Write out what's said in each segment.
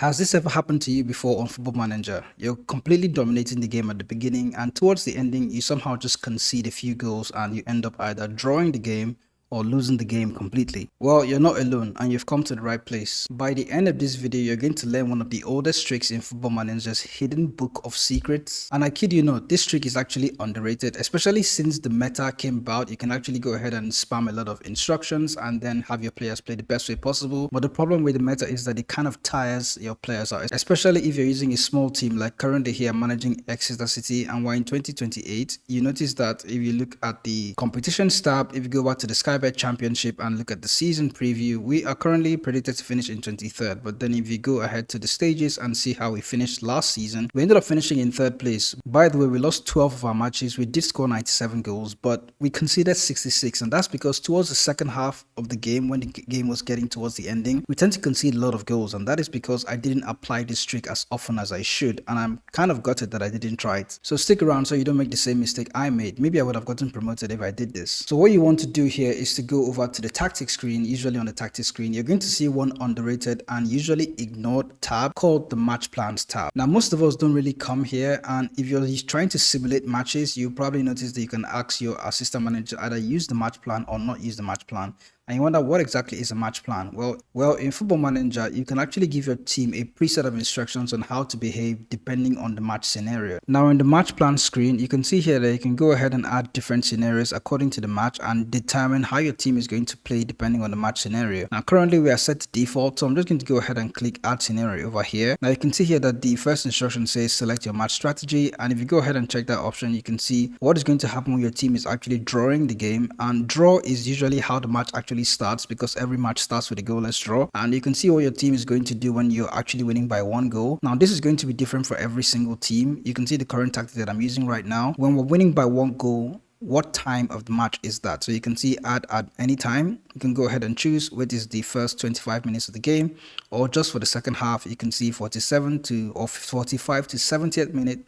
Has this ever happened to you before on Football Manager? You're completely dominating the game at the beginning, and towards the ending, you somehow just concede a few goals and you end up either drawing the game or losing the game completely. Well, you're not alone and you've come to the right place. By the end of this video, you're going to learn one of the oldest tricks in Football Manager's hidden book of secrets. And I kid you not, this trick is actually underrated, especially since the meta came about. You can actually go ahead and spam a lot of instructions and then have your players play the best way possible. But the problem with the meta is that it kind of tires your players out, especially if you're using a small team like currently here managing Exeter City and we're in 2028. You notice that if you look at the competitions tab, if you go back to the Sky Championship and look at the season preview, we are currently predicted to finish in 23rd. But then if you go ahead to the stages and see how we finished last season, we ended up finishing in 3rd place. By the way, we lost 12 of our matches. We did score 97 goals, but we conceded 66, and that's because towards the second half of the game, when the game was getting towards the ending, we tend to concede a lot of goals, and that is because I didn't apply this trick as often as I should, and I'm kind of gutted that I didn't try it. So stick around so you don't make the same mistake I made. Maybe I would have gotten promoted if I did this. So what you want to do here is to go over to the tactics screen. Usually on the tactics screen, you're going to see one underrated and usually ignored tab called the match plans tab. Now, most of us don't really come here, and if you're trying to simulate matches, you probably notice that you can ask your assistant manager either use the match plan or not use the match plan. And you wonder what exactly is a match plan. Well, in Football Manager, you can actually give your team a preset of instructions on how to behave depending on the match scenario. Now, in the match plan screen, you can see here that you can go ahead and add different scenarios according to the match and determine how your team is going to play depending on the match scenario. Now, currently we are set to default, so I'm just going to go ahead and click add scenario over here. Now, you can see here that the first instruction says select your match strategy, and if you go ahead and check that option, you can see what is going to happen when your team is actually drawing the game. And draw is usually how the match actually starts, because every match starts with a goalless draw, and you can see what your team is going to do when you're actually winning by 1 goal. Now, this is going to be different for every single team. You can see the current tactic that I'm using right now. When we're winning by 1 goal, what time of the match is that? So you can see add at any time. You can go ahead and choose which is the first 25 minutes of the game, or just for the second half, you can see 47 to or 45 to 70th minute,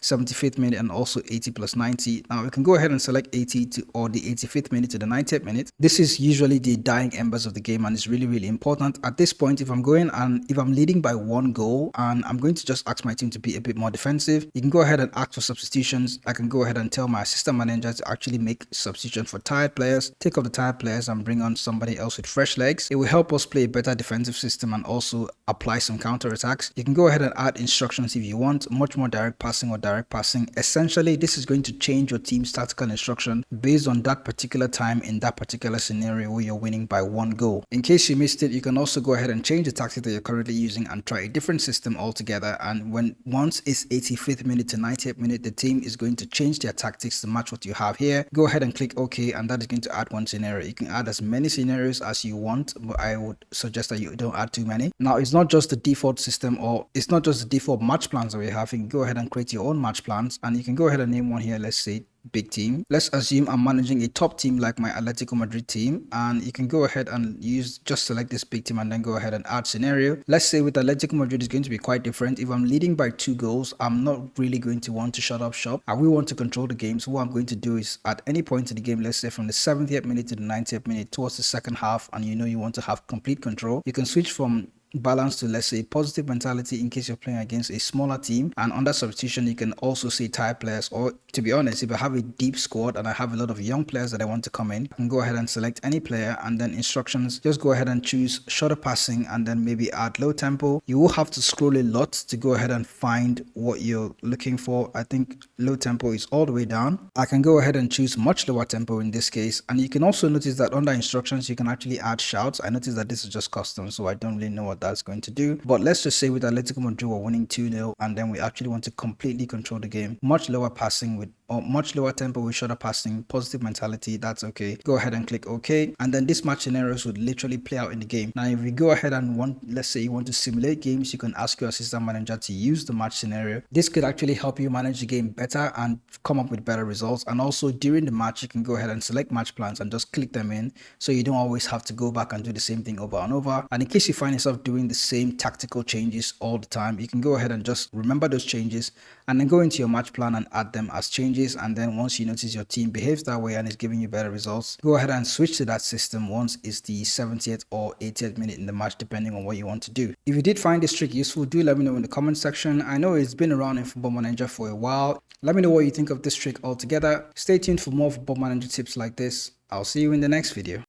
75th minute, and also 80 plus 90. Now we can go ahead and select 80 to or the 85th minute to the 90th minute. This is usually the dying embers of the game, and it's really important at this point. If I'm going and if I'm leading by 1 goal and I'm going to just ask my team to be a bit more defensive, you can go ahead and ask for substitutions. I can go ahead and tell my assistant manager to actually make substitution for tired players, take off the tired players and bring on somebody else with fresh legs. It will help us play a better defensive system and also apply some counter attacks. You can go ahead and add instructions if you want, much more direct passing or direct passing. Essentially, this is going to change your team's tactical instruction based on that particular time in that particular scenario where you're winning by 1 goal. In case you missed it, you can also go ahead and change the tactic that you're currently using and try a different system altogether. And once it's 85th minute to 90th minute, the team is going to change their tactics to match what you have here. Go ahead and click OK, and that is going to add 1 scenario. You can add as many scenarios as you want, but I would suggest that you don't add too many. Now, it's not just the default system, or it's not just the default match plans that we have. You can go ahead and create your own match plans, and you can go ahead and name one here. Let's say big team. Let's assume I'm managing a top team like my Atletico Madrid team, and you can go ahead and just select this big team and then go ahead and add scenario. Let's say with Atletico Madrid, it's going to be quite different. If I'm leading by 2 goals, I'm not really going to want to shut up shop. I will want to control the game. So what I'm going to do is at any point in the game, let's say from the 70th minute to the 90th minute towards the second half, and you want to have complete control, you can switch from balance to, let's say, positive mentality in case you're playing against a smaller team. And under substitution, you can also say tired players, or to be honest, if I have a deep squad and I have a lot of young players that I want to come in, I can go ahead and select any player, and then instructions, just go ahead and choose shorter passing and then maybe add low tempo. You will have to scroll a lot to go ahead and find what you're looking for. I think low tempo is all the way down. I can go ahead and choose much lower tempo in this case, and you can also notice that under instructions you can actually add shouts. I noticed that this is just custom, so I don't really know what that's going to do, but let's just say with Atletico Madrid we're winning 2-0 and then we actually want to completely control the game. Much lower passing with much lower tempo with shorter passing, positive mentality, that's okay. Go ahead and click OK, and then this match scenarios would literally play out in the game. Now, if we go ahead and let's say you want to simulate games, you can ask your assistant manager to use the match scenario. This could actually help you manage the game better and come up with better results. And also during the match, you can go ahead and select match plans and just click them in, so you don't always have to go back and do the same thing over and over. And in case you find yourself doing the same tactical changes all the time, you can go ahead and just remember those changes and then go into your match plan and add them as changes. changes, and then once you notice your team behaves that way and is giving you better results, go ahead and switch to that system once it's the 70th or 80th minute in the match, depending on what you want to do. If you did find this trick useful, do let me know in the comment section. I know it's been around in Football Manager for a while. Let me know what you think of this trick altogether. Stay tuned for more Football Manager tips like this. I'll see you in the next video.